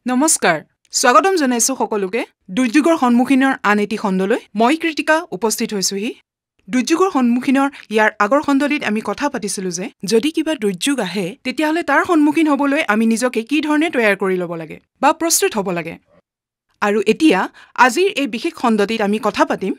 নমস্কাৰ স্বাগতম জনাইছো সকলোকে দুৰ্যোগৰ সন্মুখীনৰ আন এটি খণ্ডলৈ মই কৃতিকা উপস্থিত হৈছোহি দুৰ্যোগৰ সন্মুখীনৰ ইয়াৰ আগৰ খণ্ডলিত আমি কথা পাতিছিলো যে যদি কিবা দুৰ্যোগ আহে তেতিয়াহলে তাৰ সন্মুখীন হ'বলৈ আমি নিজকে কি ধৰণে তৈয়াৰ কৰি ল'ব লাগে বা প্ৰস্তুত হ'ব লাগে আৰু এতিয়া আজিৰ এই বিশেষ খণ্ডটিত আমি কথা পাতিম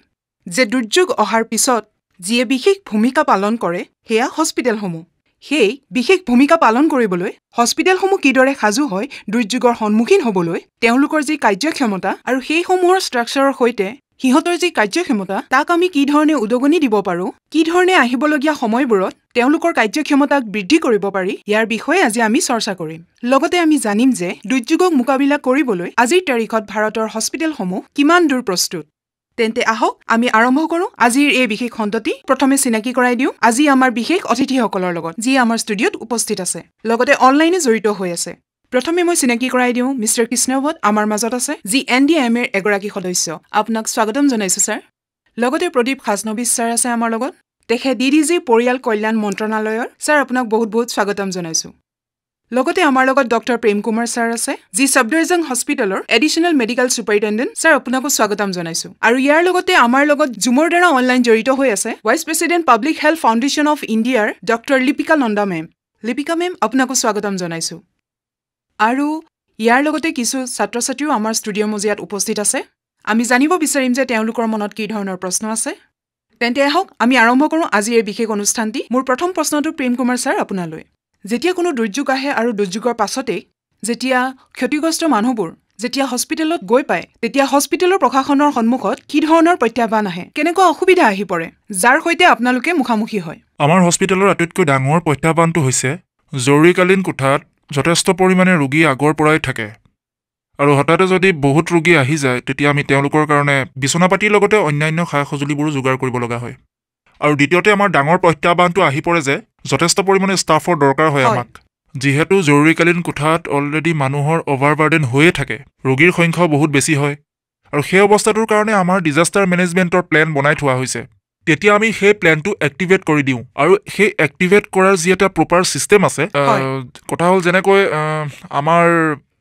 যে দুৰ্যোগ অহাৰ পিছত যিয়ে বিশেষ ভূমিকা পালন কৰে হেয়া হস্পিটেলসমূহ সেই বিশেষ ভূমিকা পালন কৰিবলৈ হস্পিটেলসমূহ কিদৰে সাজু হয় দুৰ্যোগৰ সন্মুখীন হ'বলৈ তেওঁলোকৰ যি কাৰ্যক্ষমতা আৰু সেই সমূহৰ ষ্ট্ৰাকচাৰৰ সৈতে হিহঁতৰ যি কাৰ্যক্ষমতা তাক আমি কি ধৰণে উদগনি দিব পাৰো কি ধৰণে আহিবলগীয়া সময়বোৰত তেওঁলোকৰ কাৰ্যক্ষমতাক বৃদ্ধি কৰিব পাৰি ইয়াৰ বিষয়ে আজি আমি চৰ্চা কৰিম লগতে আমি জানিম যে দুৰ্যোগক মোকাবিলা কৰিবলৈ আজিৰ তাৰিখত ভাৰতৰ হস্পিটেলসমূহ কিমান দূৰ প্ৰস্তুত তেন্তে আহক আমি আৰম্ভ কৰো আজিৰ এই বিশেষ খণ্ডটি প্ৰথমে চিনাকি কৰাই দিওঁ আজি আমাৰ বিশেষ অতিথিসকলৰ লগত যি আমাৰ ষ্টুডিঅ'ত উপস্থিত আছে লগতে অনলাইনে জড়িত হৈ আছে প্ৰথমে মই চিনাকি কৰাই দিওঁ মিষ্টাৰ কৃষ্ণৱত আমাৰ মাজত আছে যি NDMA এগৰাকী সদস্য আপোনাক স্বাগতম জনাইছো ছাৰ লগতে প্ৰদীপ খাজনবিছ ছাৰ আছে আমাৰ লগত তেখেত DDG পৰিয়াল কল্যাণ মন্ত্ৰণালয়ৰ ছাৰ আপোনাক বহুত বহুত স্বাগতম জনাইছো লগতে আমাৰ লগত ডক্টৰ প্ৰেম কুমাৰ ছাৰ আছে যি সাব ডিভিজন হস্পিটেলৰ এডিশনাল মেডিকেল সুপাৰিনটেণ্ডেণ্ট ছাৰ আপোনাকো স্বাগতম জনাইছো আৰু ইয়াৰ লগতে আমাৰ লগত জুমৰ দ্বাৰা অনলাইন জড়িত হৈ আছে vice president public health foundation of ইণ্ডিয়াৰ doctor Lipika Nanda ma'am Lipika ma'am আপোনাকো স্বাগতম জনাইছো আৰু ইয়াৰ লগতে কিছু ছাত্ৰ ছাত্ৰীও আমাৰ ষ্টুডিঅ' মজিয়াত উপস্থিত আছে আমি জানিব বিচাৰিম যে তেওঁলোকৰ মনত কি ধৰণৰ প্ৰশ্ন আছে তেন্তে আহক আমি আৰম্ভ কৰোঁ আজিৰ এই বিশেষ অনুষ্ঠানটি মোৰ প্ৰথম প্ৰশ্নটো প্ৰেম কুমাৰ ছাৰ আপোনালৈ যেতিয়া কোনো দুৰ্যোগ আহে আৰু দুৰ্যোগৰ পাছতেই যেতিয়া ক্ষতিগ্ৰস্ত মানুহবোৰ যেতিয়া হস্পিটেলত গৈ পায় তেতিয়া হস্পিটেলৰ প্ৰশাসনৰ সন্মুখত কি ধৰণৰ প্ৰত্যাহ্বান আহে কেনেকুৱা অসুবিধা আহি পৰে যাৰ সৈতে আপোনালোকে মুখামুখি হয় আমাৰ হস্পিটেলৰ আটাইতকৈ ডাঙৰ প্ৰত্যাহ্বানটো হৈছে জৰুৰীকালীন কোঠাত যথেষ্ট পৰিমাণে ৰোগী আগৰ পৰাই থাকে আৰু হঠাতে যদি বহুত ৰোগী আহি যায় তেতিয়া আমি তেওঁলোকৰ কাৰণে বিচনাপাতিৰ লগতে অন্যান্য সা-সঁজুলিবোৰো যোগাৰ কৰিব লগা হয় আৰু দ্বিতীয়তে আমাৰ ডাঙৰ প্ৰত্যাহ্বানটো আহি পৰে যে যথেষ্ট পৰিমাণে ষ্টাফৰ দৰকাৰ হয় আমাক যিহেতু জৰুৰীকালীন কোঠাত অলৰেডি মানুহৰ অভাৰবাৰ্ডেন হৈয়ে থাকে ৰোগীৰ সংখ্যাও বহুত বেছি হয় আৰু সেই অৱস্থাটোৰ কাৰণে আমাৰ ডিজাষ্টাৰ মেনেজমেণ্টৰ প্লেন বনাই থোৱা হৈছে তেতিয়া আমি সেই প্লেনটো এক্টিভেট কৰি দিওঁ আৰু সেই এক্টিভেট কৰাৰ যি এটা প্ৰপাৰ ছিষ্টেম আছে কথা হ'ল যেনেকৈ আমাৰ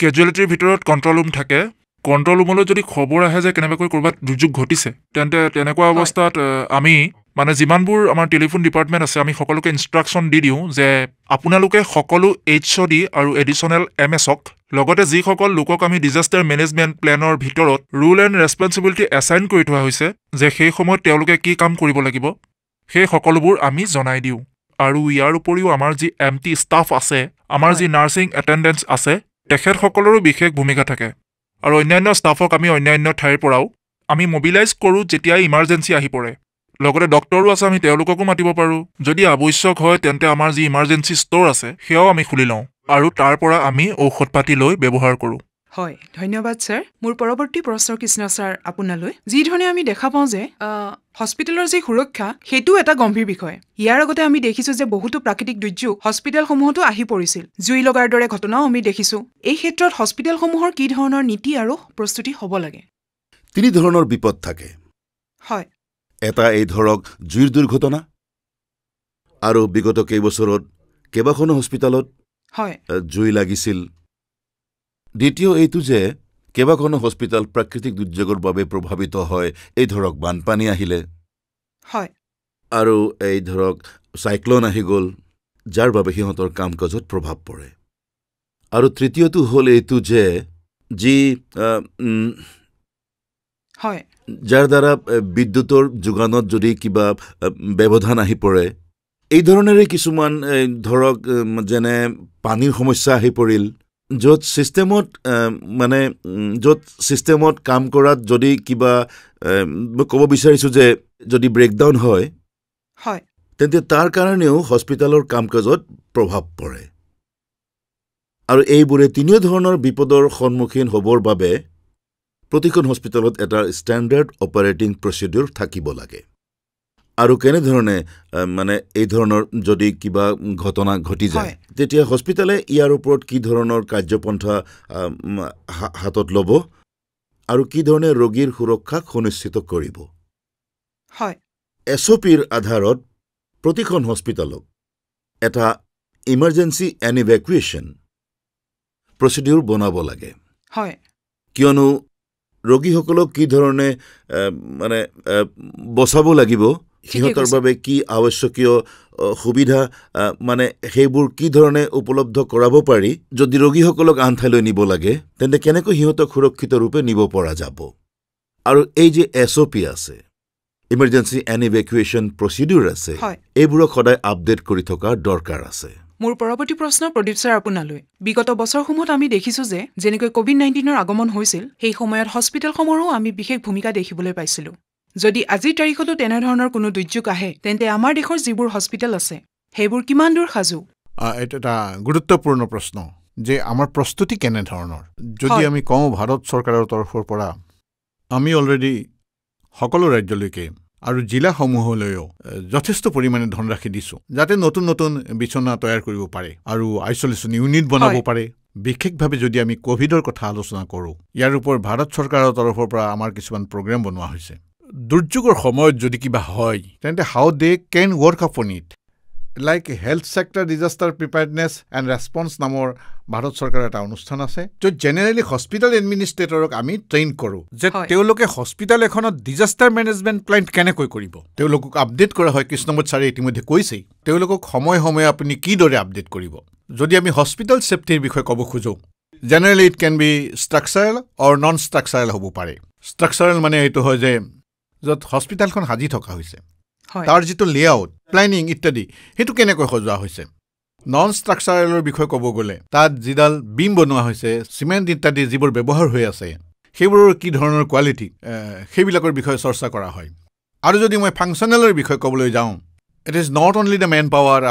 কেজুৱেলিটিৰ ভিতৰত কণ্ট্ৰল ৰুম থাকে কণ্ট্ৰল ৰুমলৈ যদি খবৰ আহে যে কেনেবাকৈ ক'ৰবাত দুৰ্যোগ ঘটিছে তেন্তে তেনেকুৱা অৱস্থাত আমি মানে যিমানবোৰ আমাৰ টেলিফোন ডিপাৰ্টমেণ্ট আছে আমি সকলোকে ইনষ্ট্ৰাকশ্যন দি দিওঁ যে আপোনালোকে সকলো HOD আৰু এডিশ্যনেল MSক লগতে যিসকল লোকক আমি ডিজাষ্টাৰ মেনেজমেণ্ট প্লেনৰ ভিতৰত ৰুল এণ্ড ৰেছপনচিবিলিটি এছাইন কৰি থোৱা হৈছে যে সেই সময়ত তেওঁলোকে কি কাম কৰিব লাগিব সেই সকলোবোৰ আমি জনাই দিওঁ আৰু ইয়াৰ উপৰিও আমাৰ যি MT ষ্টাফ আছে আমাৰ যি নাৰ্ছিং এটেণ্ডেঞ্চ আছে তেখেতসকলৰো বিশেষ ভূমিকা থাকে আৰু অন্যান্য ষ্টাফক আমি অন্যান্য ঠাইৰ পৰাও আমি মবিলাইজ কৰোঁ যেতিয়াই ইমাৰ্জেঞ্চি আহি পৰে লগতে ডক্টৰো আছে আমি তেওঁলোককো মাতিব পাৰোঁ যদি আৱশ্যক হয় তেন্তে আমাৰ যি ইমাৰ্জেঞ্চি ষ্ট'ৰ আছে সেয়াও আমি খুলি লওঁ আৰু তাৰ পৰা আমি ঔষধ পাতি লৈ ব্যৱহাৰ কৰোঁ হয় ধন্যবাদ ছাৰ মোৰ পৰৱৰ্তী প্ৰশ্ন কৃষ্ণ ছাৰ আপোনালৈ যি ধৰণে আমি দেখা পাওঁ যে হস্পিটেলৰ যি সুৰক্ষা সেইটো এটা গম্ভীৰ বিষয় ইয়াৰ আগতে আমি দেখিছোঁ যে বহুতো প্ৰাকৃতিক দুৰ্যোগ হস্পিটেলসমূহতো আহি পৰিছিল জুই লগাৰ দৰে ঘটনাও আমি দেখিছোঁ এই ক্ষেত্ৰত হস্পিটেলসমূহৰ কি ধৰণৰ নীতি আৰু প্ৰস্তুতি হ'ব লাগে তিনি ধৰণৰ বিপদ থাকে হয় এটা এই ধৰক জুইৰ দুৰ্ঘটনা আৰু বিগত কেইবছৰত কেইবাখনো হস্পিটেলত হয় জুই লাগিছিল দ্বিতীয় এইটো যে কেইবাখনো হস্পিটেল প্ৰাকৃতিক দুৰ্যোগৰ বাবে প্ৰভাৱিত হয় এই ধৰক বানপানী আহিলে হয় আৰু এই ধৰক চাইক্লন আহি গ'ল যাৰ বাবে সিহঁতৰ কাম কাজত প্ৰভাৱ পৰে আৰু তৃতীয়টো হ'ল এইটো যে যি হয় যাৰ দ্বাৰা বিদ্যুতৰ যোগানত যদি কিবা ব্যৱধান আহি পৰে এই ধৰণেৰে কিছুমান ধৰক যেনে পানীৰ সমস্যা আহি পৰিল য'ত ছিষ্টেমত কাম কৰাত যদি কিবা ক'ব বিচাৰিছোঁ যে যদি ব্ৰেকডাউন হয় তেন্তে তাৰ কাৰণেও হস্পিটেলৰ কাম কাজত প্ৰভাৱ পৰে আৰু এইবোৰে তিনি ধৰণৰ বিপদৰ সন্মুখীন হ'বৰ বাবে প্ৰতিখন হস্পিটেলত এটা ষ্টেণ্ডাৰ্ড অপাৰেটিং প্ৰচিডিউৰ থাকিব লাগে আৰু কেনেধৰণে মানে এই ধৰণৰ যদি কিবা ঘটনা ঘটি যায় তেতিয়া হস্পিটেলে ইয়াৰ ওপৰত কি ধৰণৰ কাৰ্যপন্থা হাতত ল'ব আৰু কি ধৰণে ৰোগীৰ সুৰক্ষা সুনিশ্চিত কৰিব SOPৰ আধাৰত প্ৰতিখন হস্পিটেলক এটা ইমাৰ্জেঞ্চি এণ্ড ইভেকুৱেশ্যন প্ৰচিডিউৰ বনাব লাগে হয় কিয়নো ৰোগীসকলক কি ধৰণে মানে বচাব লাগিব সিহঁতৰ বাবে কি আৱশ্যকীয় সুবিধা মানে সেইবোৰ কি ধৰণে উপলব্ধ কৰাব পাৰি যদি ৰোগীসকলক আন ঠাইলৈ নিব লাগে তেন্তে কেনেকৈ সিহঁতক সুৰক্ষিত ৰূপে নিব পৰা যাব আৰু এই যে SOP আছে ইমাৰ্জেঞ্চি এণ্ড ইভেকুৱেশ্যন প্ৰচিডিউৰ আছে এইবোৰক সদায় আপডেট কৰি থকাৰ দৰকাৰ আছে মোৰ পৰৱৰ্তী প্ৰশ্ন প্ৰদীপ ছাৰ আপোনালৈ বিগত বছৰসমূহত আমি দেখিছোঁ যে যেনেকৈ COVID-19ৰ আগমন হৈছিল সেই সময়ত হস্পিটেলসমূহৰো আমি বিশেষ ভূমিকা দেখিবলৈ পাইছিলোঁ যদি আজিৰ তাৰিখতো তেনেধৰণৰ কোনো দুৰ্যোগ আহে তেন্তে আমাৰ দেশৰ যিবোৰ হস্পিটেল আছে সেইবোৰ কিমান দূৰ সাজু এইটো এটা গুৰুত্বপূৰ্ণ প্ৰশ্ন যে আমাৰ প্ৰস্তুতি কেনেধৰণৰ যদি আমি কওঁ ভাৰত চৰকাৰৰ তৰফৰ পৰা আমি অলৰেডি সকলো ৰাজ্যলৈকে আৰু জিলাসমূহলৈও যথেষ্ট পৰিমাণে ধনৰাশি দিছোঁ যাতে নতুন নতুন বিচনা তৈয়াৰ কৰিব পাৰে আৰু আইচলেশ্যন ইউনিট বনাব পাৰে বিশেষভাৱে যদি আমি কোভিডৰ কথা আলোচনা কৰোঁ ইয়াৰ ওপৰত ভাৰত চৰকাৰৰ তৰফৰ পৰা আমাৰ কিছুমান প্ৰগ্ৰেম বনোৱা হৈছে দুৰ্যোগৰ সময়ত যদি কিবা হয় তেন্তে how they can work upon it like health sector disaster preparedness and response নামৰ ভাৰত চৰকাৰৰ এটা অনুষ্ঠান আছে য'ত জেনেৰেলি হস্পিটেল এডমিনিষ্ট্ৰেটৰক আমি ট্ৰেইন কৰোঁ যে তেওঁলোকে হস্পিটেল এখনত ডিজাষ্টাৰ মেনেজমেণ্ট প্লেন কেনেকৈ কৰিব তেওঁলোকক আপডেট কৰা হয় কৃষ্ণমূৰ্তি ছাৰে ইতিমধ্যে কৈছেই তেওঁলোকক সময়ে সময়ে আপুনি কিদৰে আপডেট কৰিব যদি আমি হস্পিটেল ছেফটিৰ বিষয়ে ক'ব খোজোঁ generally it can be structural or non structural হ'ব পাৰে ষ্ট্ৰাকচাৰেল মানে এইটো হয় যে য'ত হস্পিটেলখন সাজি থকা হৈছে তাৰ যিটো লেআউট প্লেনিং ইত্যাদি সেইটো কেনেকৈ সজোৱা হৈছে নন ষ্ট্ৰাকচাৰেলৰ বিষয়ে ক'ব গ'লে তাত যিডাল বিম বনোৱা হৈছে চিমেণ্ট ইত্যাদি যিবোৰ ব্যৱহাৰ হৈ আছে সেইবোৰৰ কি ধৰণৰ কোৱালিটি সেইবিলাকৰ বিষয়ে চৰ্চা কৰা হয় আৰু যদি মই ফাংচনেলৰ বিষয়ে ক'বলৈ যাওঁ it is not only the main power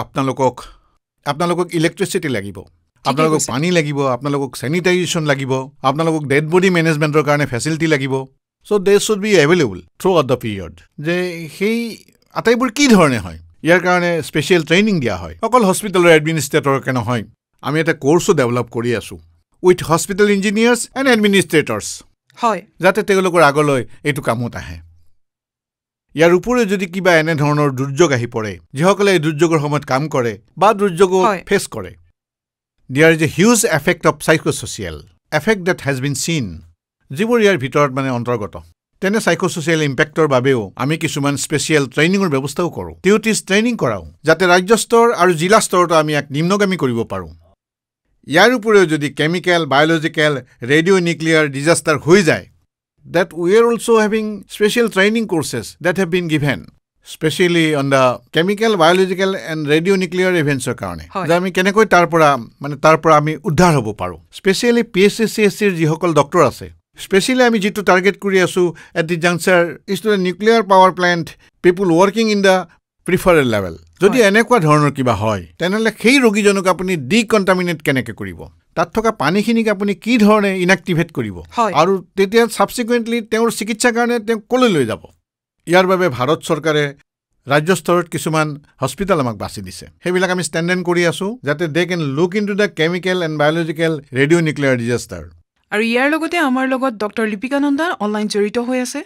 আপোনালোকক ইলেক্ট্ৰিচিটি লাগিব আপোনালোকক পানী লাগিব আপোনালোকক চেনিটাইজেশ্যন লাগিব আপোনালোকক ডেড বডি মেনেজমেণ্টৰ কাৰণে ফেচিলিটি লাগিব so' they should be available throughout the period যে সেই আটাইবোৰ কি ধৰণে হয় ইয়াৰ কাৰণে স্পেচিয়েল ট্ৰেইনিং দিয়া হয় অকল হস্পিটেলৰ এডমিনিষ্ট্ৰেটৰকে নহয় আমি এটা কোৰ্ছো ডেভেলপ কৰি আছোঁ উইথ হস্পিটেল ইঞ্জিনিয়াৰ্ছ এণ্ড এডমিনিষ্ট্ৰেটৰ্ছ হয় যাতে তেওঁলোকৰ আগলৈ এইটো কামত আহে ইয়াৰ উপৰিও যদি কিবা এনেধৰণৰ দুৰ্যোগ আহি পৰে যিসকলে এই দুৰ্যোগৰ সময়ত কাম কৰে বা দুৰ্যোগক ফেচ কৰে there is a huge effect of psychosocial effect that has been seen যিবোৰ ইয়াৰ ভিতৰত মানে অন্তৰ্গত তেনে চাইক'ছ'চিয়েল ইম্পেক্টৰ বাবেও আমি কিছুমান স্পেচিয়েল ট্ৰেইনিঙৰ ব্যৱস্থাও কৰোঁ টিউটিজ ট্ৰেইনিং কৰাওঁ যাতে ৰাজ্য স্তৰ আৰু জিলা স্তৰতো আমি এক নিম্নগামী কৰিব পাৰোঁ ইয়াৰ উপৰিও যদি chemical biological radio' nuclear disaster হৈ যায় that we are also having special training courses that have been given specially on the chemical biological and radionuclear events karone je ami kenekoi tar pora ami uddhar hobo paro specially PSCSC er jihokol doctor ase specially ami jitu target kori asu at the juncture is to the nuclear power plant people working in the preferred level jodi enekwa dhoroner kiba hoy tenale khei rogi jonok apuni decontaminate keneke koribo তাত থকা পানীখিনিক আপুনি কি ধৰণে ইনএক্টিভেট কৰিব আৰু তেতিয়া সাবসিকুৱেন্টলি তেওঁৰ চিকিৎসাৰ কাৰণে তেওঁ কলৈ লৈ যাব ইয়াৰ বাবে ভাৰত চৰকাৰে ৰাজ্য স্তৰত কিছুমান হস্পিটেল আমাক বাছি দিছে সেইবিলাক আমি ষ্টেণ্ডাৰ্ড কৰি আছো যাতে they can look into the chemical and biological radio' nuclear disaster আৰু ইয়াৰ লগতে আমাৰ লগত ডক্টৰ লিপিকা নন্দা অনলাইন জড়িত হৈ আছে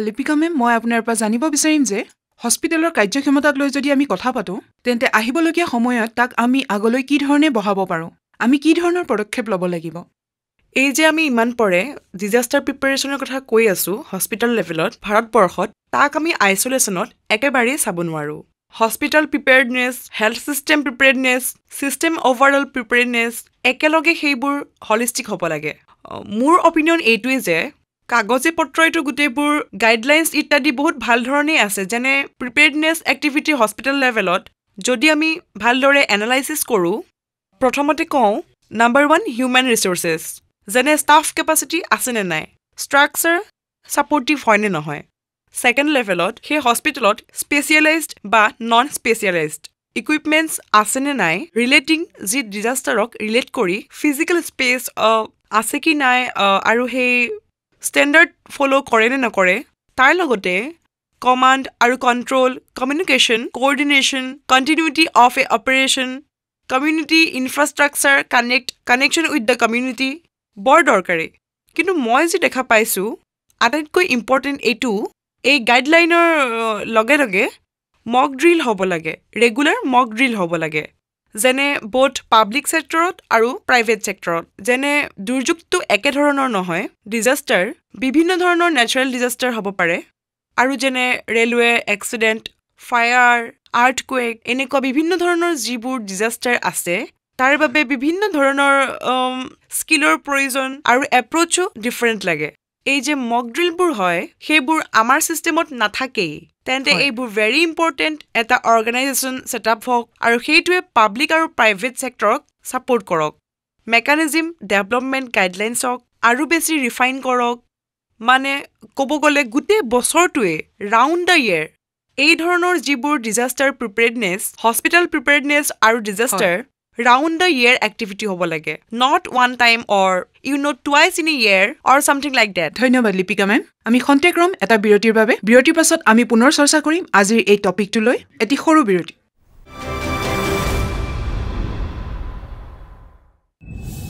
লিপিকা মেম মই আপোনাৰ পৰা জানিব বিচাৰিম যে হস্পিটেলৰ কাৰ্যক্ষমতাক লৈ যদি আমি কথা পাতো তেন্তে আহিবলগীয়া সময়ত তাক আমি আগলৈ কি ধৰণে বঢ়াব পাৰোঁ আমি কি ধৰণৰ পদক্ষেপ ল'ব লাগিব এই যে আমি ইমান পৰে ডিজাষ্টাৰ প্ৰিপাৰেশ্যনৰ কথা কৈ আছোঁ হস্পিটেল লেভেলত ভাৰতবৰ্ষত তাক আমি আইচলেশ্যনত একেবাৰেই চাব নোৱাৰোঁ hospital preparedness health system preparedness system overall preparedness একেলগে সেইবোৰ হলিষ্টিক হ'ব লাগে মোৰ অপিনিয়ন এইটোৱেই যে কাগজে পত্ৰইটো গোটেইবোৰ গাইডলাইনছ ইত্যাদি বহুত ভাল ধৰণেই আছে যেনে প্ৰিপেয়াৰ্ডনেছ এক্টিভিটি হস্পিটেল লেভেলত যদি আমি ভালদৰে এনালাইচিছ কৰোঁ প্ৰথমতে কওঁ নাম্বাৰ 1 হিউমেন ৰিচোৰ্চেছ যেনে ষ্টাফ কেপাচিটি আছেনে নাই ষ্ট্ৰাকচাৰ ছাপৰ্টিভ হয়নে নহয় ছেকেণ্ড লেভেলত সেই হস্পিটেলত স্পেচিয়েলাইজড বা নন স্পেচিয়েলাইজড ইকুইপমেণ্টছ আছেনে নাই ৰিলেটিং যি ডিজাষ্টাৰক ৰিলেট কৰি ফিজিকেল স্পেচ আছে কি নাই আৰু সেই ষ্টেণ্ডাৰ্ড ফ'ল' কৰে নে নকৰে তাৰ লগতে কমাণ্ড আৰু control communication coordination continuity of A operation community infrastructure connection with the community বৰ দৰকাৰী কিন্তু মই যি দেখা পাইছোঁ আটাইতকৈ ইম্পৰ্টেণ্ট এইটো এই গাইডলাইনৰ লগে লগে মক ড্ৰিল হ'ব লাগে ৰেগুলাৰ মক ড্ৰিল হ'ব লাগে যেনে বোথ পাব্লিক ছেক্টৰত আৰু প্ৰাইভেট ছেক্টৰত। যেনে দুৰ্যোগটো একেধৰণৰ নহয়, ডিজাষ্টাৰ বিভিন্ন ধৰণৰ নেচাৰেল ডিজাষ্টাৰ হ'ব পাৰে, আৰু যেনে ৰেলৱে এক্সিডেণ্ট, ফায়াৰ, আৰ্থকুৱেক, এনেকুৱা বিভিন্ন ধৰণৰ যিবোৰ ডিজাষ্টাৰ আছে, তাৰ বাবে বিভিন্ন ধৰণৰ স্কিলৰ প্ৰয়োজন আৰু এপ্ৰ'চো ডিফাৰেণ্ট লাগে। এই যে মক ড্ৰিলবোৰ হয়, সেইবোৰ আমাৰ ছিষ্টেমত নাথাকেই। তেন্তে এইবোৰ ভেৰি ইম্পৰ্টেণ্ট এটা অৰ্গেনাইজেশ্যন ছেটআপ হওক, আৰু সেইটোৱে পাব্লিক আৰু প্ৰাইভেট ছেক্টৰক ছাপোৰ্ট কৰক। মেকানিজিম ডেভেলপমেণ্ট গাইডলাইনছ হওক আৰু বেছি ৰিফাইন কৰক। মানে ক'ব গ'লে গোটেই বছৰটোৱে ৰাউণ্ড দ্য ইয়েৰ এই ধৰণৰ যিবোৰ ডিজাষ্টাৰ প্ৰিপেয়াৰ্ডনেছ, হস্পিটেল প্ৰিপেয়াৰ্ডনেছ আৰু disaster round the year activity হ'ব লাগে, not one time or twice in a year or something like that. ধন্যবাদ লিপিকা মেম। আমি খন্তেক ৰম এটা বিৰতিৰ বাবে। বিৰতিৰ পাছত আমি পুনৰ চৰ্চা কৰিম আজিৰ এই টপিকটো লৈ। এটি সৰু বিৰতি।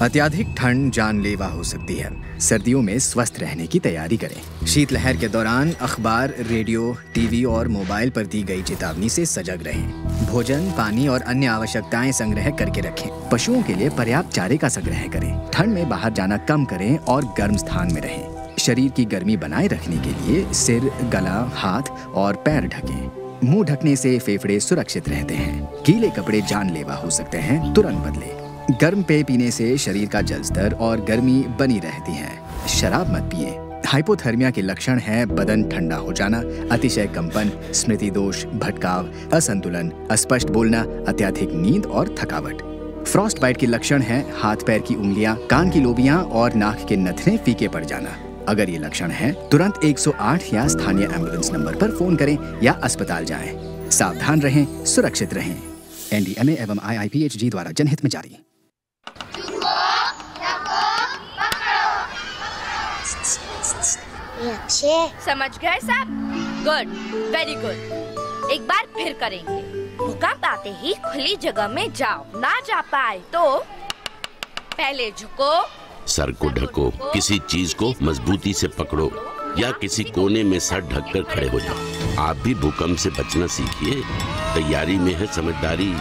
अत्यधिक ठंड जानलेवा हो सकती है। सर्दियों में स्वस्थ रहने की तैयारी करें। शीतलहर के दौरान अखबार, रेडियो, टीवी और मोबाइल पर दी गई चेतावनी से सजग रहें। भोजन, पानी और अन्य आवश्यकताएं संग्रह करके रखें। पशुओं के लिए पर्याप्त चारे का संग्रह करें। ठंड में बाहर जाना कम करें और गर्म स्थान में रहें। शरीर की गर्मी बनाए रखने के लिए सिर, गला, हाथ और पैर ढकें। मुंह ढकने से फेफड़े सुरक्षित रहते हैं। गीले कपड़े जानलेवा हो सकते हैं, तुरंत बदलें। गर्म पेय पीने से शरीर का जल स्तर और गर्मी बनी रहती है। शराब मत पिएं। हाइपोथर्मिया के लक्षण हैं बदन ठंडा हो जाना, अतिशय कंपन, स्मृति दोष, भटकाव, असंतुलन, अस्पष्ट बोलना, अत्यधिक नींद और थकावट। फ्रॉस्ट बाइट के लक्षण हैं हाथ पैर की उंगलियां, कान की लोबियां और नाक के नथने फीके पड़ जाना। अगर ये लक्षण हैं, तुरंत 108 या स्थानीय एम्बुलेंस नंबर पर फोन करें या अस्पताल जाएं। सावधान रहें, सुरक्षित रहें। NDMA एवं IIPHG द्वारा जनहित में जारी। समझ गए सब? Good, very good. एक बार फिर करेंगे। भूकंप आते ही खुली जगह में जाओ, ना जा पाए तो पहले झुको, सर को ढको, किसी चीज को मजबूती से पकड़ो या किसी कोने में सर ढककर खड़े हो जाओ। आप भी भूकंप से बचना सीखिए। तैयारी में है समझदारी।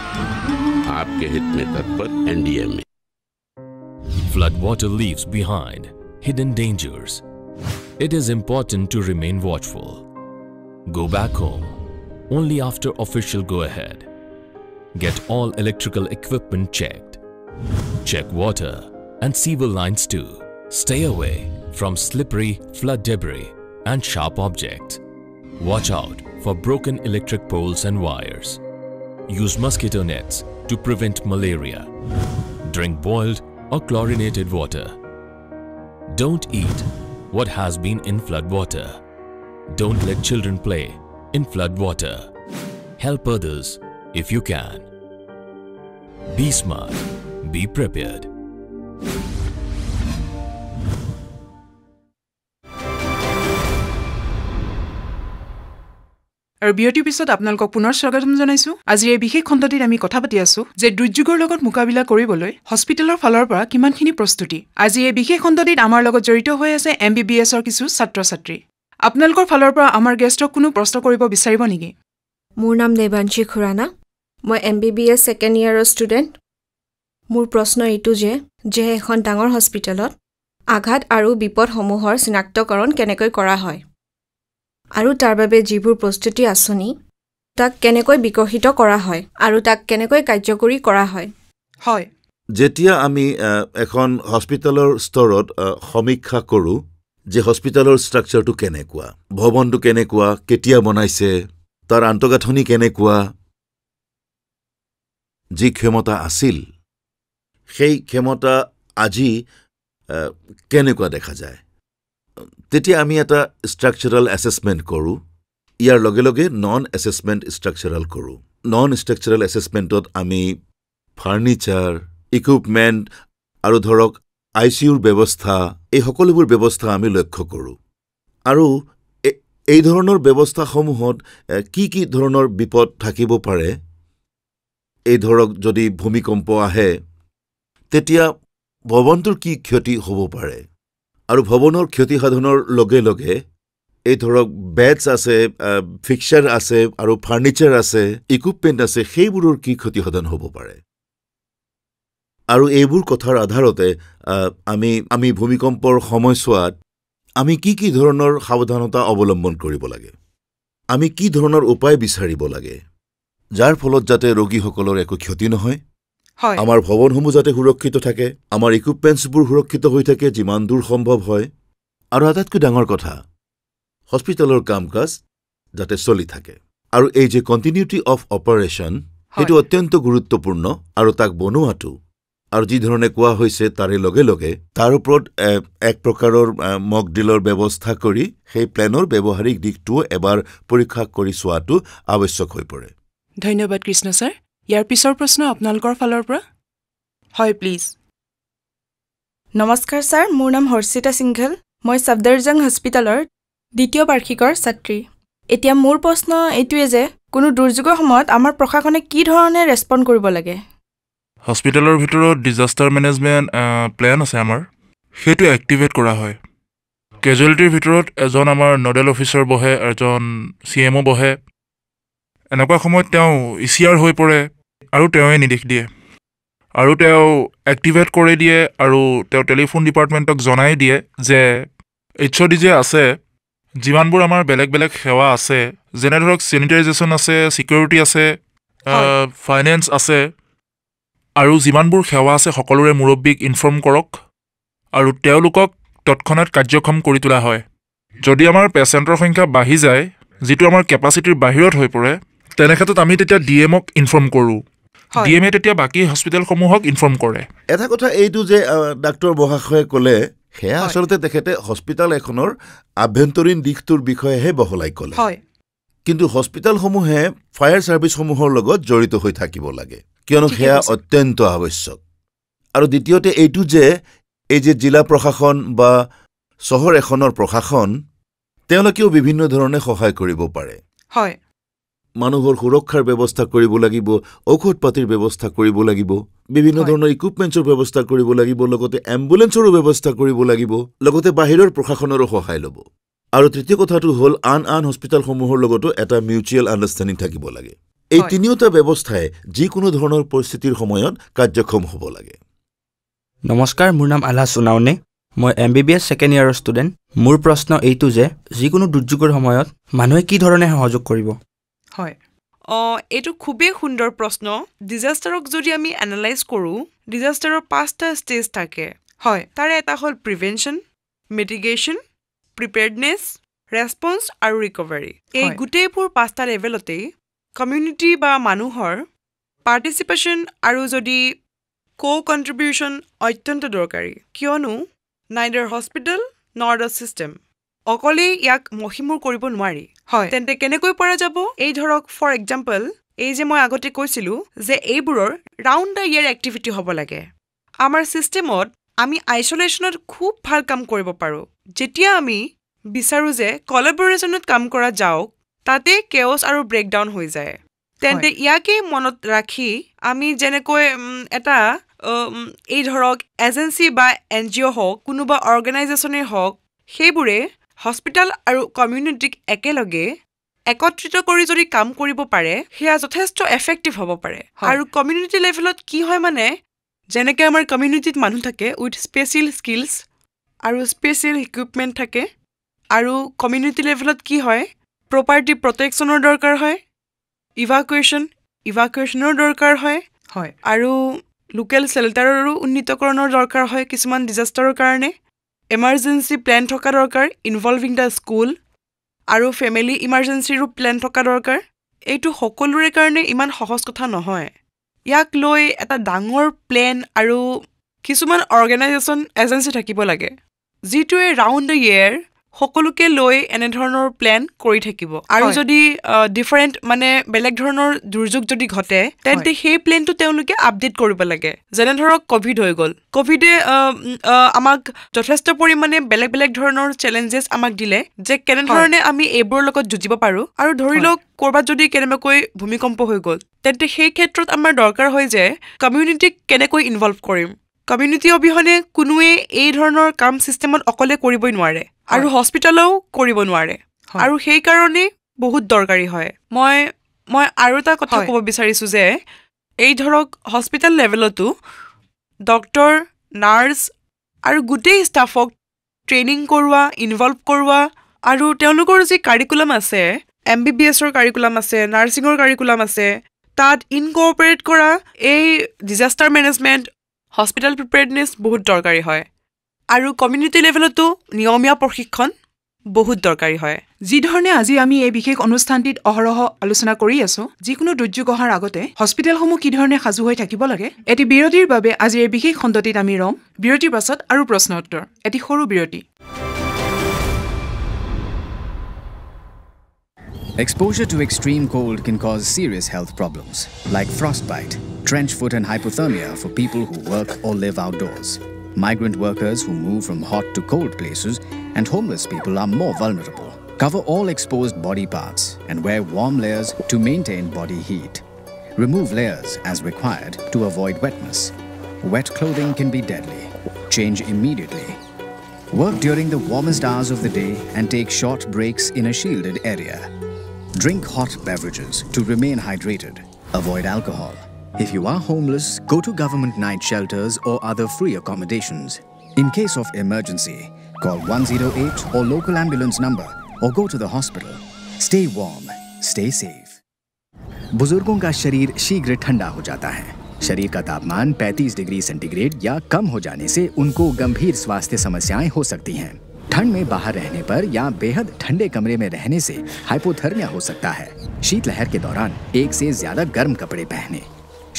आपके हित में तत्पर NDMA। Flood water leaves behind hidden dangers. It is important to remain watchful. Go back home only after official go-ahead. Get all electrical equipment checked. Check water and sewer lines too. Stay away from slippery flood debris and sharp objects. Watch out for broken electric poles and wires. Use mosquito nets to prevent malaria. Drink boiled or chlorinated water. Don't eat what has been in flood water. Don't let children play in flood water. Help others if you can. Be smart. Be prepared. আৰু বিৰতিৰ পিছত আপোনালোকক পুনৰ স্বাগতম জনাইছো। আজিৰ এই বিশেষ খণ্ডটিত আমি কথা পাতি আছো যে দুৰ্যোগৰ লগত মোকাবিলা কৰিবলৈ হস্পিটেলৰ ফালৰ পৰা কিমানখিনি প্ৰস্তুতি। আজি এই বিশেষ খণ্ডটিত আমাৰ লগত জড়িত হৈ আছে MBBSৰ কিছু ছাত্ৰ-ছাত্ৰী। আপোনালোকৰ ফালৰ পৰা আমাৰ গেষ্টক কোনো প্ৰশ্ন কৰিব বিচাৰিব নেকি? মোৰ নাম দেৱাংশী খুৰানা। মই MBBS ছেকেণ্ড ইয়াৰৰ ষ্টুডেণ্ট। মোৰ প্ৰশ্ন এইটো যে এখন ডাঙৰ হস্পিটেলত আঘাত আৰু বিপদসমূহৰ চিনাক্তকৰণ কেনেকৈ কৰা হয় আৰু তাৰ বাবে যিবোৰ প্ৰস্তুতি আঁচনি তাক কেনেকৈ বিকশিত কৰা হয় আৰু তাক কেনেকৈ কাৰ্যকৰী কৰা হয়। হয়, যেতিয়া আমি এখন হস্পিটেলৰ স্তৰত সমীক্ষা কৰোঁ যে হস্পিটেলৰ ষ্ট্ৰাকচাৰটো কেনেকুৱা, ভৱনটো কেনেকুৱা, কেতিয়া বনাইছে, তাৰ আন্তঃগাঁথনি কেনেকুৱা, যি ক্ষমতা আছিল সেই ক্ষমতা আজি কেনেকুৱা দেখা যায়, তেতিয়া আমি এটা ষ্ট্ৰাকচাৰেল এছেছমেণ্ট কৰোঁ। ইয়াৰ লগে লগে নন এছেছমেণ্ট ষ্ট্ৰাকচাৰেল কৰোঁ। নন ষ্ট্ৰাকচাৰেল এছেছমেণ্টত আমি ফাৰ্নিচাৰ, ইকুইপমেণ্ট আৰু ধৰক ICUৰ ব্যৱস্থা, এই সকলোবোৰ ব্যৱস্থা আমি লক্ষ্য কৰোঁ। আৰু এই ধৰণৰ ব্যৱস্থাসমূহত কি কি ধৰণৰ বিপদ থাকিব পাৰে, এই ধৰক যদি ভূমিকম্প আহে তেতিয়া ভৱনটোৰ কি ক্ষতি হ'ব পাৰে, আৰু ভৱনৰ ক্ষতিসাধনৰ লগে লগে এই ধৰক বেডছ আছে, ফিক্সাৰ আছে আৰু ফাৰ্নিচাৰ আছে, ইকুইপমেণ্ট আছে, সেইবোৰৰ কি ক্ষতিসাধন হ'ব পাৰে। আৰু এইবোৰ কথাৰ আধাৰতে আমি ভূমিকম্পৰ সময়ছোৱাত আমি কি ধৰণৰ সাৱধানতা অৱলম্বন কৰিব লাগে, আমি কি ধৰণৰ উপায় বিচাৰিব লাগে, যাৰ ফলত যাতে ৰোগীসকলৰ একো ক্ষতি নহয়, আমাৰ ভৱনসমূহ যাতে সুৰক্ষিত থাকে, আমাৰ ইকুইপমেণ্টছবোৰ সুৰক্ষিত হৈ থাকে যিমান দূৰ সম্ভৱ হয়, আৰু আটাইতকৈ ডাঙৰ কথা হস্পিটেলৰ কাম-কাজ যাতে চলি থাকে। আৰু এই যে কণ্টিনিউটি অফ অপাৰেশ্যন, সেইটো অত্যন্ত গুৰুত্বপূৰ্ণ, আৰু তাক বনোৱাটো আৰু যি ধৰণে কোৱা হৈছে তাৰে লগে লগে তাৰ ওপৰত এক প্ৰকাৰৰ মক ড্ৰিলৰ ব্যৱস্থা কৰি সেই প্লেনৰ ব্যৱহাৰিক দিশটোও এবাৰ পৰীক্ষা কৰি চোৱাটো আৱশ্যক হৈ পৰে। ধন্যবাদ কৃষ্ণ ছাৰ। ইয়াৰ পিছৰ প্ৰশ্ন আপোনালোকৰ ফালৰ পৰা। হয় প্লিজ। নমস্কাৰ ছাৰ, মোৰ নাম হৰ্ষিতা সিংঘল। মই সফদৰজং হস্পিটেলৰ 2য় বাৰ্ষিকৰ ছাত্ৰী। এতিয়া মোৰ প্ৰশ্ন এইটোৱে যে কোনো দুৰ্যোগৰ সময়ত আমাৰ প্ৰশাসনে কি ধৰণে ৰেছপন্ড কৰিব লাগে? হস্পিটেলৰ ভিতৰত ডিজাষ্টাৰ মেনেজমেণ্ট প্লেন আছে আমাৰ, সেইটো এক্টিভেট কৰা হয়। কেজুৱেলিটিৰ ভিতৰত এজন আমাৰ নডেল অফিচাৰ বহে, এজন CMO বহে। এনেকুৱা সময়ত তেওঁ ECR হৈ পৰে আৰু তেওঁৱে নিৰ্দেশ দিয়ে, আৰু তেওঁ এক্টিভেট কৰি দিয়ে, আৰু তেওঁ টেলিফোন ডিপাৰ্টমেণ্টক জনাই দিয়ে যে HOD যে আছে, যিমানবোৰ আমাৰ বেলেগ বেলেগ সেৱা আছে, যেনে ধৰক চেনিটাইজেশ্যন আছে, ছিকিউৰিটি আছে, ফাইনেন্স আছে, আৰু যিমানবোৰ সেৱা আছে সকলোৰে মুৰব্বীক ইনফৰ্ম কৰক, আৰু তেওঁলোকক তৎক্ষণাত কাৰ্যক্ষম কৰি তোলা হয়। যদি আমাৰ পেচেণ্টৰ সংখ্যা বাঢ়ি যায়, যিটো আমাৰ কেপাচিটিৰ বাহিৰত হৈ পৰে, তেনেক্ষেত্ৰত আমি তেতিয়া DMক ইনফৰ্ম কৰোঁ। DMে তেতিয়া বাকী হস্পিটেলসমূহক ইনফৰ্ম কৰে। এটা কথা এইটো যে ডাক্তৰ মহাশয়ে ক'লে, সেয়া আচলতে তেখেতে হস্পিটেল এখনৰ আভ্যন্তৰীণ দিশটোৰ বিষয়েহে বহলাই ক'লে, কিন্তু হস্পিটেলসমূহে ফায়াৰ ছাৰ্ভিচসমূহৰ লগত জড়িত হৈ থাকিব লাগে, কিয়নো সেয়া অত্যন্ত আৱশ্যক। আৰু দ্বিতীয়তে এইটো যে এই যে জিলা প্ৰশাসন বা চহৰ এখনৰ প্ৰশাসন, তেওঁলোকেও বিভিন্ন ধৰণে সহায় কৰিব পাৰে। মানুহৰ সুৰক্ষাৰ ব্যৱস্থা কৰিব লাগিব, ঔষধ পাতিৰ ব্যৱস্থা কৰিব লাগিব, বিভিন্ন ধৰণৰ ইকুইপমেণ্টছৰ ব্যৱস্থা কৰিব লাগিব, লগতে এম্বুলেন্সৰো ব্যৱস্থা কৰিব লাগিব, লগতে বাহিৰৰ প্ৰশাসনৰো সহায় ল'ব। আৰু তৃতীয় কথাটো হ'ল আন হস্পিটেলসমূহৰ লগতো এটা মিউচুৱেল আণ্ডাৰষ্টেণ্ডিং থাকিব লাগে। এই তিনিওটা ব্যৱস্থাই যিকোনো ধৰণৰ পৰিস্থিতিৰ সময়ত কাৰ্যক্ষম হ'ব লাগে। নমস্কাৰ, মোৰ নাম আলা সোনাওনে। মই MBBS ছেকেণ্ড ইয়াৰৰ ষ্টুডেণ্ট। মোৰ প্ৰশ্ন এইটো যে যিকোনো দুৰ্যোগৰ সময়ত মানুহে কি ধৰণে সহযোগ কৰিব? হয়, এইটো খুবেই সুন্দৰ প্ৰশ্ন। ডিজাষ্টাৰক যদি আমি এনালাইজ কৰোঁ, ডিজাষ্টাৰৰ 5টা ষ্টেজ থাকে। তাৰে এটা হ'ল প্ৰিভেনশ্যন, মিটিগেশ্যন, প্ৰিপেয়াৰ্ডনেছ, ৰেছপন্স আৰু ৰিকভাৰী। এই গোটেইবোৰ 5টা লেভেলতেই কমিউনিটি বা মানুহৰ পাৰ্টিচিপেশ্যন আৰু যদি কণ্ট্ৰিবিউশ্যন অত্যন্ত দৰকাৰী, কিয়নো নাইডাৰ হস্পিটেল নৰ দ্য ছিষ্টেম অকলেই ইয়াক মহিমূৰ কৰিব নোৱাৰি। তেন্তে কেনেকৈ পৰা যাব? এই ধৰক ফৰ এক্সাম্পল, এই যে মই আগতে কৈছিলোঁ যে এইবোৰৰ ৰাউণ্ড দ্য ইয়েৰ এক্টিভিটি হ'ব লাগে। আমাৰ ছিষ্টেমত আমি আইচলেশ্যনত খুব ভাল কাম কৰিব পাৰোঁ। যেতিয়া আমি বিচাৰোঁ যে কলাবৰেশ্যনত কাম কৰা যাওক, তাতে কেঅছ আৰু ব্ৰেকডাউন হৈ যায়। তেন্তে ইয়াকে মনত ৰাখি আমি যেনেকৈ এটা এই ধৰক এজেঞ্চি বা NGO হওক, কোনোবা অৰ্গেনাইজেশ্যনেই হওক, সেইবোৰে হস্পিটেল আৰু কমিউনিটিক একেলগে একত্ৰিত কৰি যদি কাম কৰিব পাৰে, সেয়া যথেষ্ট এফেক্টিভ হ'ব পাৰে। আৰু কমিউনিটি লেভেলত কি হয় মানে, যেনেকৈ আমাৰ কমিউনিটিত মানুহ থাকে উইথ স্পেচিয়েল স্কিলছ আৰু স্পেচিয়েল ইকুইপমেণ্ট থাকে, আৰু কমিউনিটি লেভেলত কি হয়, প্ৰপাৰ্টি প্ৰটেকশ্যনৰ দৰকাৰ হয়, ইভাকুৱেশ্যনৰ দৰকাৰ হয়, আৰু লোকেল শ্বেল্টাৰৰো উন্নীতকৰণৰ দৰকাৰ হয় কিছুমান ডিজাষ্টাৰৰ কাৰণে। এমাৰ্জেঞ্চি প্লেন থকা দৰকাৰ, ইনভলভিং দ্য স্কুল, আৰু ফেমিলি ইমাৰ্জেঞ্চিৰো প্লেন থকা দৰকাৰ। এইটো সকলোৰে কাৰণে ইমান সহজ কথা নহয়। ইয়াক লৈ এটা ডাঙৰ প্লেন আৰু কিছুমান অৰ্গেনাইজেশ্যন এজেঞ্চি থাকিব লাগে, যিটোৱে ৰাউণ্ড দ্য ইয়েৰ সকলোকে লৈ এনেধৰণৰ প্লেন কৰি থাকিব। আৰু যদি ডিফাৰেণ্ট মানে বেলেগ ধৰণৰ দুৰ্যোগ যদি ঘটে, তেন্তে সেই প্লেনটো তেওঁলোকে আপডেট কৰিব লাগে। যেনে ধৰক ক'ভিড হৈ গ'ল, ক'ভিডে আমাক যথেষ্ট পৰিমাণে বেলেগ বেলেগ ধৰণৰ চেলেঞ্জেছ আমাক দিলে যে কেনেধৰণে আমি এইবোৰৰ লগত যুঁজিব পাৰোঁ। আৰু ধৰি লওক ক'ৰবাত যদি কেনেবাকৈ ভূমিকম্প হৈ গ'ল, তেন্তে সেই ক্ষেত্ৰত আমাৰ দৰকাৰ হয় যে কমিউনিটিক কেনেকৈ ইনভলভ কৰিম। কমিউনিটি অবিহনে কোনোৱে এই ধৰণৰ কাম ছিষ্টেমত অকলে কৰিবই নোৱাৰে, আৰু হস্পিটেলেও কৰিব নোৱাৰে, আৰু সেইকাৰণে বহুত দৰকাৰী হয়। মই আৰু এটা কথা ক'ব বিচাৰিছোঁ যে এই ধৰক হস্পিটেল লেভেলতো ডক্টৰ, নাৰ্ছ আৰু গোটেই ষ্টাফক ট্ৰেইনিং কৰোৱা, ইনভলভ কৰোৱা আৰু তেওঁলোকৰ যি কাৰিকুলাম আছে, MBBSৰ কাৰিকুলাম আছে, নাৰ্ছিঙৰ কাৰিকুলাম আছে, তাত ইনকৰ্পৰেট কৰা এই ডিজাষ্টাৰ মেনেজমেণ্ট, হস্পিটেল প্ৰিপেয়াৰ্ডনেছ বহুত দৰকাৰী হয় আৰু কমিউনিটি লেভেলতো নিয়মীয়া প্ৰশিক্ষণ বহুত দৰকাৰী হয়। যিধৰণে আজি আমি এই বিশেষ অনুষ্ঠানটিত অহৰহ আলোচনা কৰি আছো, যিকোনো দুৰ্যোগ অহাৰ আগতে হস্পিটেলসমূহ কি ধৰণে সাজু হৈ থাকিব লাগে, এটি বিৰতিৰ বাবে আজিৰ এই বিশেষ খণ্ডটিত আমি ৰম। বিৰতিৰ পাছত আৰু প্ৰশ্ন উত্তৰ, এটি সৰু বিৰতি। Exposure to extreme cold can cause serious health problems like frostbite, trench foot and hypothermia for people who work or live outdoors. Migrant workers who move from hot to cold places and homeless people are more vulnerable. Cover all exposed body parts and wear warm layers to maintain body heat. Remove layers as required to avoid wetness. Wet clothing can be deadly. Change immediately. Work during the warmest hours of the day and take short breaks in a shielded area. Drink hot beverages to remain hydrated. Avoid alcohol. If you are homeless, go to government night shelters or other free accommodations. In case of emergency, call 108 or local ambulance number or go to the hospital. Stay warm, stay safe. बुजुर्गों का शरीर शीघ्र ठंडा हो जाता है। शरीर का तापमान 35 डिग्री सेंटीग्रेड या कम हो जाने से उनको गंभीर स्वास्थ्य समस्याएं हो सकती हैं। ठंड में बाहर रहने पर या बेहद ठंडे कमरे में रहने से हाइपोथर्मिया हो सकता है। शीतलहर के दौरान एक से ज्यादा गर्म कपड़े पहने।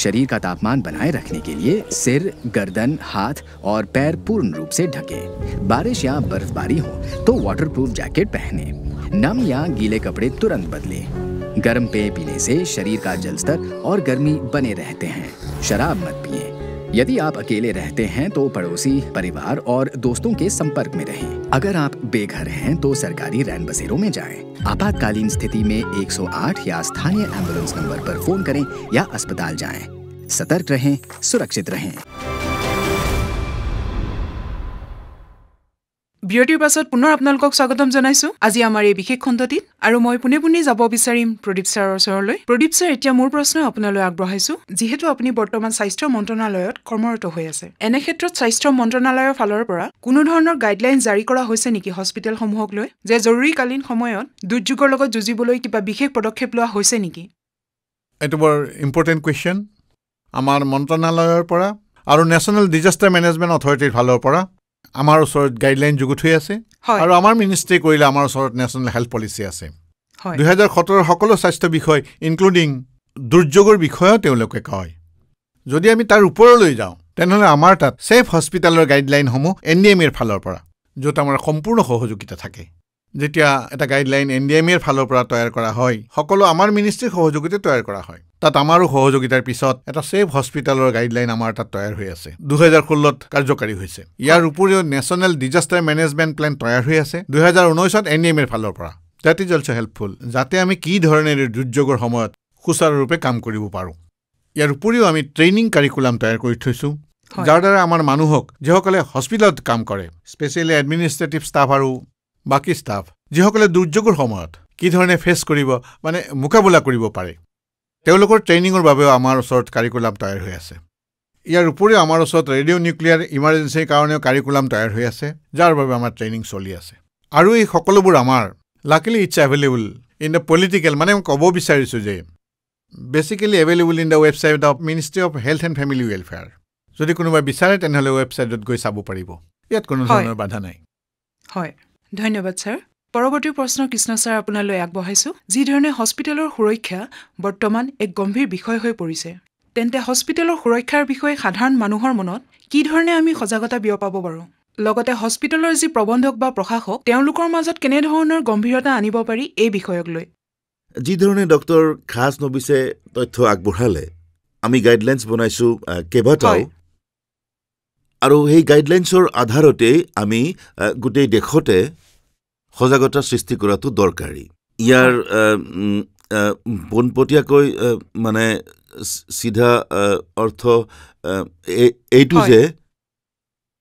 शरीर का तापमान बनाए रखने के लिए सिर, गर्दन, हाथ और पैर पूर्ण रूप से ढके। बारिश या बर्फबारी हो तो वाटरप्रूफ जैकेट पहने। नम या गीले कपड़े तुरंत बदलें। गर्म पेय पीने से शरीर का जल स्तर और गर्मी बने रहते हैं। शराब मत पिएं। यदि आप अकेले रहते हैं तो पड़ोसी, परिवार और दोस्तों के संपर्क में रहें। अगर आप बेघर हैं तो सरकारी रैन बसेरों में जाएं। आपातकालीन स्थिति में 108 या स्थानीय एम्बुलेंस नंबर पर फोन करें या अस्पताल जाएं। सतर्क रहें, सुरक्षित रहें। বিৰতিৰ পাছত পুনৰ আপোনালোকক স্বাগতম জনাইছো আজি আমাৰ এই বিশেষ খণ্ডটিত আৰু মই পুনে যাব বিচাৰিম প্ৰদীপ ছাৰৰ ওচৰলৈ। প্ৰদীপ ছাৰ, এতিয়া মোৰ প্ৰশ্ন আপোনালৈ আগবঢ়াইছো। যিহেতু আপুনি বৰ্তমান স্বাস্থ্য মন্ত্ৰণালয়ত কৰ্মৰত হৈ আছে, এনে ক্ষেত্ৰত স্বাস্থ্য মন্ত্ৰণালয়ৰ ফালৰ পৰা কোনো ধৰণৰ গাইডলাইন জাৰি কৰা হৈছে নেকি হস্পিটেলসমূহক লৈ, যে জৰুৰীকালীন সময়ত দুৰ্যোগৰ লগত যুঁজিবলৈ কিবা বিশেষ পদক্ষেপ লোৱা হৈছে নেকি? এইটো বৰ ইম্পৰ্টেণ্ট কুৱেশ্যন। আমাৰ মন্ত্ৰণালয়ৰ পৰা আৰু নেশ্যনেল ডিজাষ্টাৰ মেনেজমেণ্ট অথৰিটিৰ ফালৰ পৰা আমাৰ ওচৰত গাইডলাইন যুগুত হৈ আছে আৰু আমাৰ মিনিষ্ট্ৰী কৰিলে আমাৰ ওচৰত নেশ্যনেল হেল্থ পলিচি আছে। 2017 সকলো স্বাস্থ্য বিষয় ইনক্লুডিং দুৰ্যোগৰ বিষয়েও তেওঁলোকে কয়। যদি আমি তাৰ ওপৰলৈ যাওঁ তেনেহ'লে আমাৰ তাত ছেফ হস্পিটেলৰ গাইডলাইনসমূহ NDMAৰ ফালৰ পৰা, য'ত আমাৰ সম্পূৰ্ণ সহযোগিতা থাকে। যেতিয়া এটা গাইডলাইন NDMAৰ ফালৰ পৰা তৈয়াৰ কৰা হয়, সকলো আমাৰ মিনিষ্ট্ৰীৰ সহযোগিতাত তৈয়াৰ কৰা হয়। তাত আমাৰো সহযোগিতাৰ পিছত এটা ছেফ হস্পিটেলৰ গাইডলাইন আমাৰ তাত তৈয়াৰ হৈ আছে। 2016ত কাৰ্যকাৰী হৈছে। ইয়াৰ উপৰিও নেশ্যনেল ডিজাষ্টাৰ মেনেজমেণ্ট প্লেন তৈয়াৰ হৈ আছে 2019ত NDMAৰ ফালৰ পৰা। ডেট ইজ অলছ' হেল্পফুল, যাতে আমি কি ধৰণেৰে দুৰ্যোগৰ সময়ত সুচাৰুৰূপে কাম কৰিব পাৰোঁ। ইয়াৰ উপৰিও আমি ট্ৰেইনিং কাৰিকুলাম তৈয়াৰ কৰি থৈছোঁ, যাৰ দ্বাৰা আমাৰ মানুহক, যিসকলে হস্পিটেলত কাম কৰে, স্পেচিয়েলি এডমিনিষ্ট্ৰেটিভ ষ্টাফ আৰু বাকী ষ্টাফ, যিসকলে দুৰ্যোগৰ সময়ত কি ধৰণে ফেচ কৰিব, মানে মোকাবিলা কৰিব পাৰে, তেওঁলোকৰ ট্ৰেইনিঙৰ বাবেও আমাৰ ওচৰত কাৰিকুলাম তৈয়াৰ হৈ আছে। ইয়াৰ উপৰিও আমাৰ ওচৰত ৰেডিঅ' নিউক্লিয়াৰ ইমাৰ্জেঞ্চিৰ কাৰণেও কাৰিকুলাম তৈয়াৰ হৈ আছে, যাৰ বাবে আমাৰ ট্ৰেইনিং চলি আছে। আৰু এই সকলোবোৰ আমাৰ luckily it's available in the political, মানে মই ক'ব বিচাৰিছোঁ যে basically available in the website of ministry of health and family welfare. যদি কোনোবাই বিচাৰে তেনেহ'লে ৱেবছাইটত গৈ চাব পাৰিব। ইয়াত কোনো ধৰণৰ বাধা নাই। হয়, ধন্যবাদ ছাৰ। পৰৱৰ্তী প্ৰশ্ন কৃষ্ণ ছাৰ আপোনালৈ আগবঢ়াইছো। যিধৰণে হস্পিটেলৰ সুৰক্ষা বৰ্তমান এক গম্ভীৰ বিষয় হৈ পৰিছে, তেন্তে হস্পিটেলৰ সুৰক্ষাৰ বিষয়ে সাধাৰণ মানুহৰ মনত কি ধৰণে আমি সজাগতা বিয়পাব পাৰোঁ? লগতে হস্পিটেলৰ যি প্ৰবন্ধক বা প্ৰশাসক, তেওঁলোকৰ মাজত কেনেধৰণৰ গম্ভীৰতা আনিব পাৰি এই বিষয়ক লৈ? যিধৰণে ডক্টৰ খাছ নবিছে তথ্য আগবঢ়ালে, আমি গাইডলাইনছ বনাইছোঁ কেইবাটাও, আৰু সেই গাইডলাইনছৰ আধাৰতেই আমি গোটেই দেশতে সজাগতা সৃষ্টি কৰাটো দৰকাৰী। ইয়াৰ পোনপটীয়াকৈ মানে চিধা অৰ্থ এইটো যে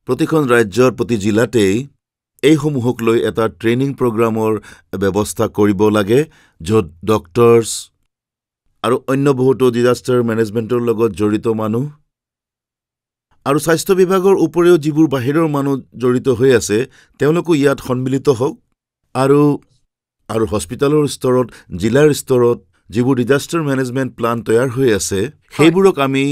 প্ৰতিখন ৰাজ্যৰ প্ৰতি জিলাতেই এইসমূহক লৈ এটা ট্ৰেইনিং প্ৰগ্ৰামৰ ব্যৱস্থা কৰিব লাগে, য'ত ডক্টৰছ আৰু অন্য বহুতো ডিজাষ্টাৰ মেনেজমেণ্টৰ লগত জড়িত মানুহ আৰু স্বাস্থ্য বিভাগৰ উপৰিও যিবোৰ বাহিৰৰ মানুহ জড়িত হৈ আছে তেওঁলোকো ইয়াত সন্মিলিত হওক আৰু হস্পিটেলৰ স্তৰত জিলাৰ স্তৰত যিবোৰ ডিজাষ্টাৰ মেনেজমেণ্ট প্লান তৈয়াৰ হৈ আছে সেইবোৰক আমি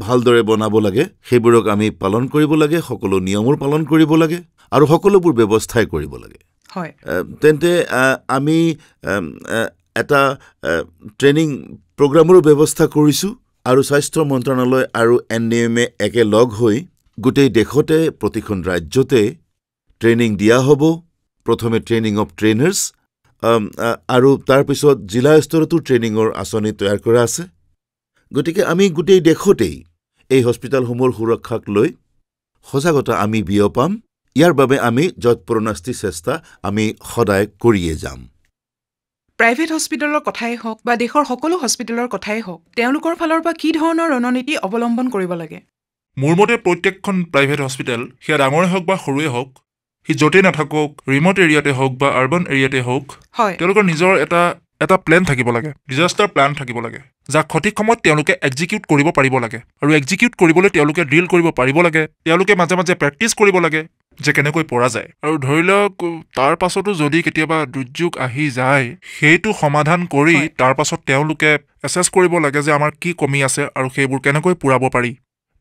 ভালদৰে বনাব লাগে সেইবোৰক আমি পালন কৰিব লাগে সকলো নিয়মৰ পালন কৰিব লাগে আৰু সকলোবোৰ ব্যৱস্থাই কৰিব লাগে হয় তেন্তে আমি এটা ট্ৰেইনিং প্ৰগ্ৰামৰো ব্যৱস্থা কৰিছোঁ আৰু স্বাস্থ্য মন্ত্ৰণালয় আৰু NDMA একেলগ হৈ গোটেই দেশতে প্ৰতিখন ৰাজ্যতে ট্ৰেইনিং দিয়া হ'ব প্ৰথমে ট্ৰেইনিং অফ ট্ৰেইনাৰ্ছ আৰু তাৰপিছত জিলা স্তৰতো ট্ৰেইনিঙৰ আঁচনি তৈয়াৰ কৰা আছে গতিকে আমি গোটেই দেশতেই এই হস্পিটেলসমূহৰ সুৰক্ষাক লৈ সজাগতা আমি বিয়পাম ইয়াৰ বাবে আমি যৎপৰোনাস্তি চেষ্টা আমি সদায় কৰিয়ে যাম প্ৰাইভেট হস্পিটেলৰ কথাই হওক বা দেশৰ সকলো হস্পিটেলৰ কথাই হওক তেওঁলোকৰ ফালৰ পৰা কি ধৰণৰ ৰণনীতি অৱলম্বন কৰিব লাগে মোৰ মতে প্ৰত্যেকখন প্ৰাইভেট হস্পিটেল সেয়া ডাঙৰে হওক বা সৰুৱে হওক সি য'তেই নাথাকক ৰিমট এৰিয়াতে হওক বা আৰ্বান এৰিয়াতে হওক তেওঁলোকৰ নিজৰ এটা প্লেন থাকিব লাগে ডিজাষ্টাৰ প্লান থাকিব লাগে যাক সঠিক সময়ত তেওঁলোকে এক্সিকিউট কৰিব পাৰিব লাগে আৰু এক্সিকিউট কৰিবলৈ তেওঁলোকে ড্ৰিল কৰিব পাৰিব লাগে তেওঁলোকে মাজে মাজে প্ৰেক্টিচ কৰিব লাগে যে কেনেকৈ পৰা যায় আৰু ধৰি লওক তাৰ পাছতো যদি কেতিয়াবা দুৰ্যোগ আহি যায় সেইটো সমাধান কৰি তাৰ পাছত তেওঁলোকে এছেছ কৰিব লাগে যে আমাৰ কি কমি আছে আৰু সেইবোৰ কেনেকৈ পূৰাব পাৰি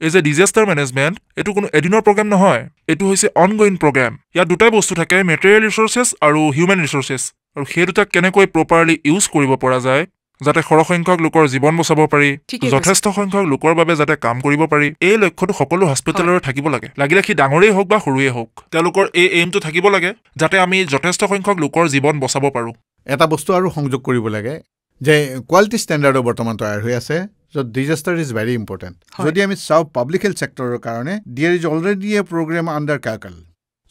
এই যে ডিজাষ্টাৰ মেনেজমেণ্ট এইটো কোনো এদিনৰ প্ৰগ্ৰেম নহয় এইটো হৈছে অনগয়িং প্ৰগ্ৰেম ইয়াত দুটাই বস্তু থাকে মেটেৰিয়েল ৰিচোৰ্চেছ আৰু হিউমেন ৰিচোৰ্চেছ আৰু সেই দুটাক কেনেকৈ প্ৰপাৰলি ইউজ কৰিব পৰা যায় যাতে সৰহসংখ্যক লোকৰ জীৱন বচাব পাৰি যথেষ্ট সংখ্যক লোকৰ বাবে যাতে কাম কৰিব পাৰি এই লক্ষ্যটো সকলো হস্পিটেলৰে থাকিব লাগে লাগিলে সি ডাঙৰেই হওক বা সৰুৱেই হওক তেওঁলোকৰ এই এইমটো থাকিব লাগে যাতে আমি যথেষ্ট সংখ্যক লোকৰ জীৱন বচাব পাৰোঁ এটা বস্তু আৰু সংযোগ কৰিব লাগে যে কোৱালিটি ষ্টেণ্ডাৰ্ডো বৰ্তমান তৈয়াৰ হৈ আছে য'ত ডিজাষ্টাৰ ইজ ভেৰি ইম্পৰ্টেণ্ট যদি আমি চাওঁ পাব্লিক হেল্থ ছেক্টৰৰ কাৰণে there is already a program under কাকল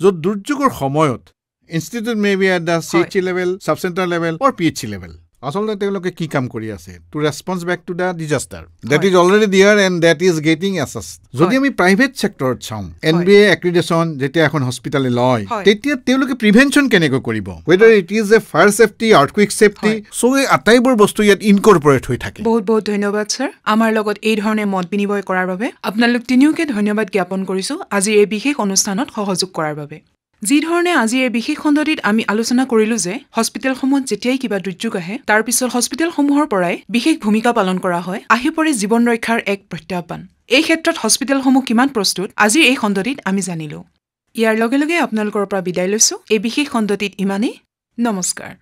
য'ত দুৰ্যোগৰ সময়ত institute may be at the CHC level sub centre level or PHC level আচলতে তেওঁলোকে কি কাম কৰি আছে to response back to the disaster that is already there and that is getting assess যদি আমি প্ৰাইভেট ছেক্টৰত চাওঁ NBA এক্ৰিডিটেশ্যন যেতিয়া এখন হস্পিটেলে লয় তেতিয়া তেওঁলোকে প্ৰিভেনশ্যন কেনেকৈ কৰিব whether it is a fire safety earthquake safety so' এই আটাইবোৰ বস্তু ইয়াত ইনকৰ্পৰেট হৈ থাকে বহুত বহুত ধন্যবাদ ছাৰ আমাৰ লগত এই ধৰণে মত বিনিময় কৰাৰ বাবে আপোনালোক তিনিওকে ধন্যবাদ জ্ঞাপন কৰিছোঁ আজিৰ এই বিশেষ অনুষ্ঠানত সহযোগ কৰাৰ বাবে যি ধৰণে আজিৰ এই বিশেষ খণ্ডটিত আমি আলোচনা কৰিলোঁ যে হস্পিটেলসমূহত যেতিয়াই কিবা দুৰ্যোগ আহে তাৰ পিছত হস্পিটেলসমূহৰ পৰাই বিশেষ ভূমিকা পালন কৰা হয় আহি পৰে জীৱন ৰক্ষাৰ এক প্ৰত্যাহ্বান এই ক্ষেত্ৰত হস্পিটেলসমূহ কিমান প্ৰস্তুত আজিৰ এই খণ্ডটিত আমি জানিলোঁ ইয়াৰ লগে লগে আপোনালোকৰ পৰা বিদায় লৈছোঁ এই বিশেষ খণ্ডটিত ইমানেই নমস্কাৰ